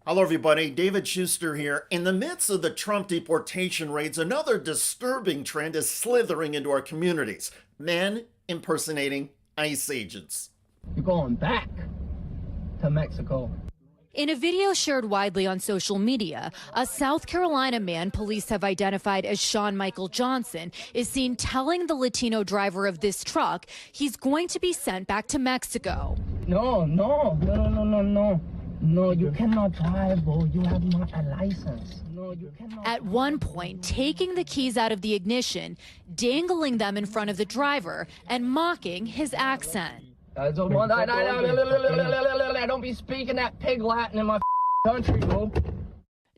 Hello, everybody. David Shuster here. In the midst of the Trump deportation raids, another disturbing trend is slithering into our communities. Men impersonating ICE agents. You're going back to Mexico. In a video shared widely on social media, a South Carolina man police have identified as Sean Michael Johnson is seen telling the Latino driver of this truck he's going to be sent back to Mexico. No, you cannot drive, bro. You have not a license. No, you cannot. At one point, taking the keys out of the ignition, dangling them in front of the driver, and mocking his accent. Don't be speaking that pig Latin in my country, bro.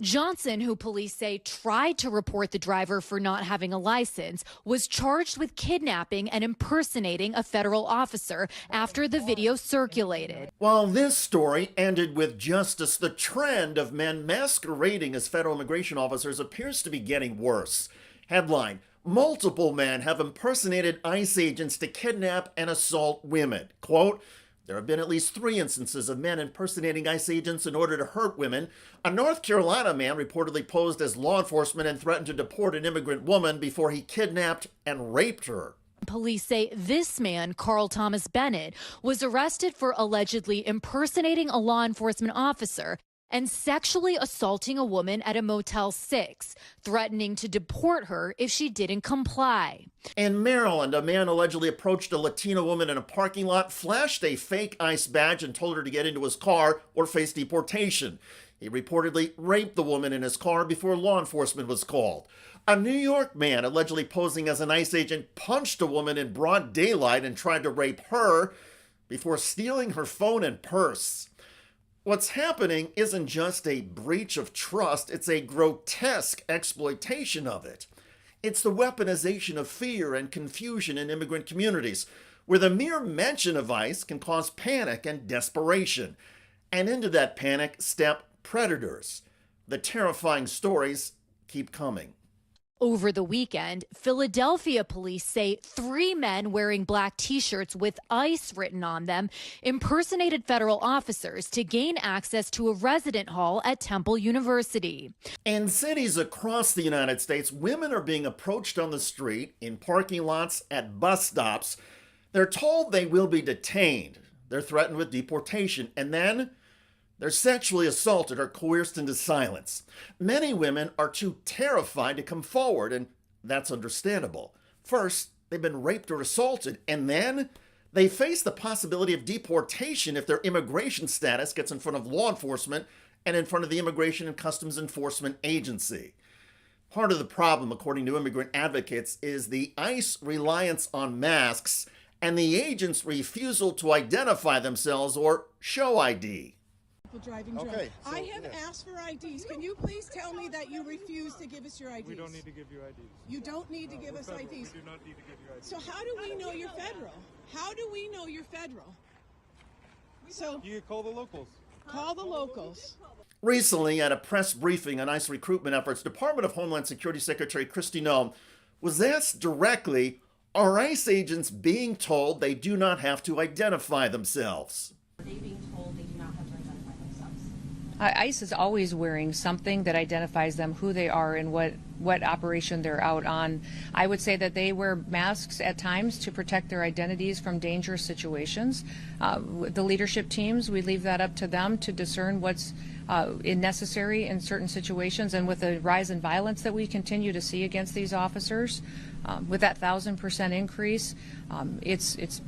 Johnson, who police say tried to report the driver for not having a license, was charged with kidnapping and impersonating a federal officer after the video circulated. While this story ended with justice, the trend of men masquerading as federal immigration officers appears to be getting worse. Headline: multiple men have impersonated ICE agents to kidnap and assault women. Quote, there have been at least 3 instances of men impersonating ICE agents in order to hurt women. A North Carolina man reportedly posed as law enforcement and threatened to deport an immigrant woman before he kidnapped and raped her. Police say this man, Carl Thomas Bennett, was arrested for allegedly impersonating a law enforcement officer and sexually assaulting a woman at a Motel 6, threatening to deport her if she didn't comply. In Maryland, a man allegedly approached a Latina woman in a parking lot, flashed a fake ICE badge, and told her to get into his car or face deportation. He reportedly raped the woman in his car before law enforcement was called. A New York man allegedly posing as an ICE agent punched a woman in broad daylight and tried to rape her before stealing her phone and purse. What's happening isn't just a breach of trust, it's a grotesque exploitation of it. It's the weaponization of fear and confusion in immigrant communities, where the mere mention of ICE can cause panic and desperation. And into that panic step predators. The terrifying stories keep coming. Over the weekend, Philadelphia police say 3 men wearing black T-shirts with ICE written on them impersonated federal officers to gain access to a resident hall at Temple University. In cities across the United States, women are being approached on the street, in parking lots, at bus stops. They're told they will be detained. They're threatened with deportation, and then they're sexually assaulted or coerced into silence. Many women are too terrified to come forward, and that's understandable. First, they've been raped or assaulted, and then they face the possibility of deportation if their immigration status gets in front of law enforcement and in front of the Immigration and Customs Enforcement Agency. Part of the problem, according to immigrant advocates, is the ICE reliance on masks and the agents' refusal to identify themselves or show ID. Driving drunk. Okay, so, I have asked for IDs. Can you please tell me that you refuse to give us your IDs? We don't need to give you IDs. You don't need to give us federal. IDs. We do not need to give you IDs. So how do we know you're federal? How do we know you're federal? So You can call the locals. call the locals. Recently, at a press briefing on ICE recruitment efforts, Department of Homeland Security Secretary Kristi Noem was asked directly, are ICE agents being told they do not have to identify themselves? Are they being told they do not have to identify themselves? ICE is always wearing something that identifies them, who they are, and what operation they're out on. I would say that they wear masks at times to protect their identities from dangerous situations. The leadership teams, we leave that up to them to discern what's necessary in certain situations. And with the rise in violence that we continue to see against these officers, with that 1,000% increase, it's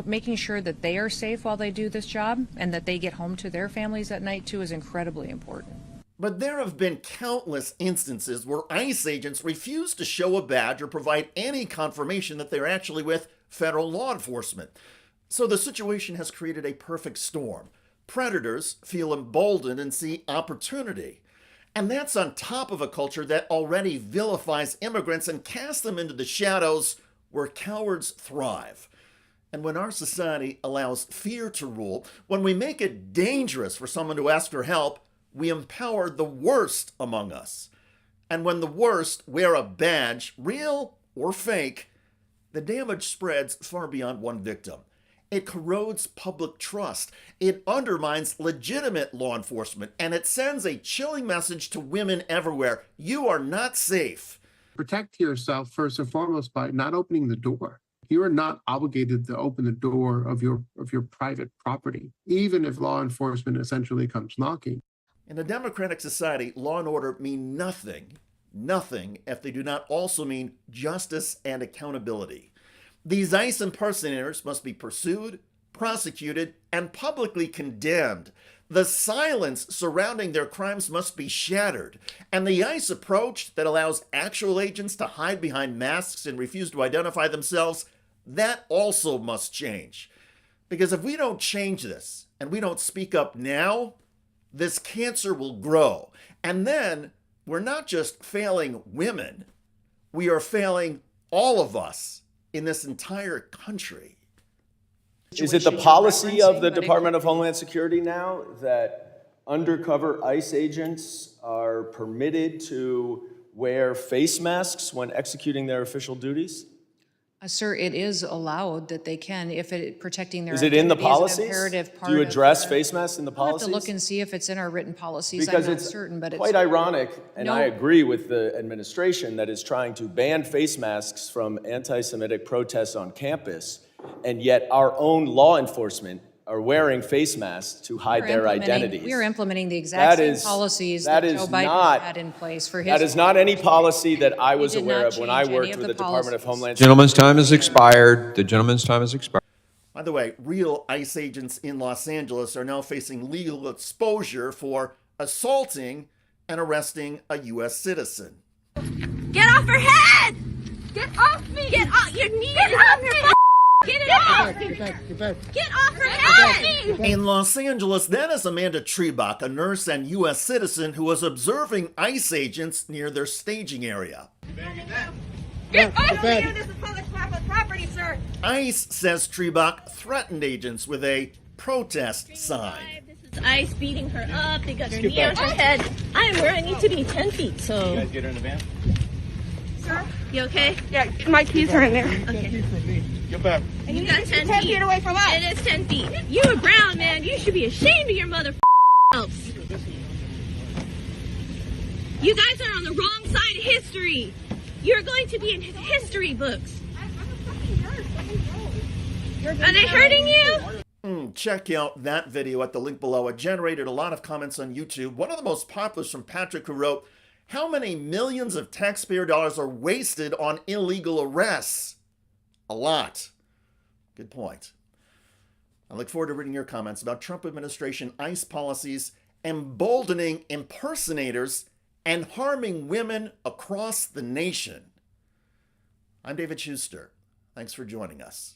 making sure that they are safe while they do this job and that they get home to their families at night too is incredibly important. But there have been countless instances where ICE agents refuse to show a badge or provide any confirmation that they're actually with federal law enforcement. So the situation has created a perfect storm. Predators feel emboldened and see opportunity. And that's on top of a culture that already vilifies immigrants and casts them into the shadows where cowards thrive. And when our society allows fear to rule, when we make it dangerous for someone to ask for help, we empower the worst among us. And when the worst wear a badge, real or fake, the damage spreads far beyond one victim. It corrodes public trust. It undermines legitimate law enforcement, and it sends a chilling message to women everywhere. You are not safe. Protect yourself first and foremost by not opening the door. You are not obligated to open the door of your private property, even if law enforcement essentially comes knocking. In a democratic society, law and order mean nothing if they do not also mean justice and accountability. These ICE impersonators must be pursued, prosecuted, and publicly condemned. The silence surrounding their crimes must be shattered, and the ICE approach that allows actual agents to hide behind masks and refuse to identify themselves, that also must change. Because if we don't change this, and we don't speak up now, this cancer will grow. And then we're not just failing women, we are failing all of us in this entire country. Is it the policy of the Department of Homeland Security now that undercover ICE agents are permitted to wear face masks when executing their official duties? Sir, it is allowed that they can if it protecting their Is it in the identity is an policies? imperative part Do you of address their- face masks in the I'll have policies? to look and see if it's in our written policies. Because I'm not it's certain, but it's quite ironic, and No. I agree with the administration that is trying to ban face masks from anti-Semitic protests on campus, and yet our own law enforcement are wearing face masks to hide their identities. We are implementing the exact same policies that Joe Biden had in place for his. That is not any policy that I was did aware not of when I change any worked of with the the Department of policies. Homeland Gentleman's time has expired. The gentleman's time has expired. By the way, real ICE agents in Los Angeles are now facing legal exposure for assaulting and arresting a U.S. citizen. Get off her head! Get off me! Get off your knee! Get off me! Get it off! Get off her head! In Los Angeles, that is Amanda Trebach, a nurse and U.S. citizen who was observing ICE agents near their staging area. Get off me! This is public property, sir! ICE says Trebach threatened agents with a protest sign. This is ICE beating her up. They got her knee on her head. I'm where I need to be 10 feet, so... You guys get her in the van? Sir, you okay? Yeah, my keys are in there. Okay. Get back. And you got 10 10 feet. feet away from us. It is 10 feet. You a ground man. You should be ashamed of your mother selves. You guys are on the wrong side of history. You're going to be in history books. Are they hurting you? Check out that video at the link below. It generated a lot of comments on YouTube. One of the most popular is from Patrick, who wrote, "How many millions of taxpayer dollars are wasted on illegal arrests?" A lot. Good point. I look forward to reading your comments about Trump administration ICE policies emboldening impersonators and harming women across the nation. I'm David Shuster. Thanks for joining us.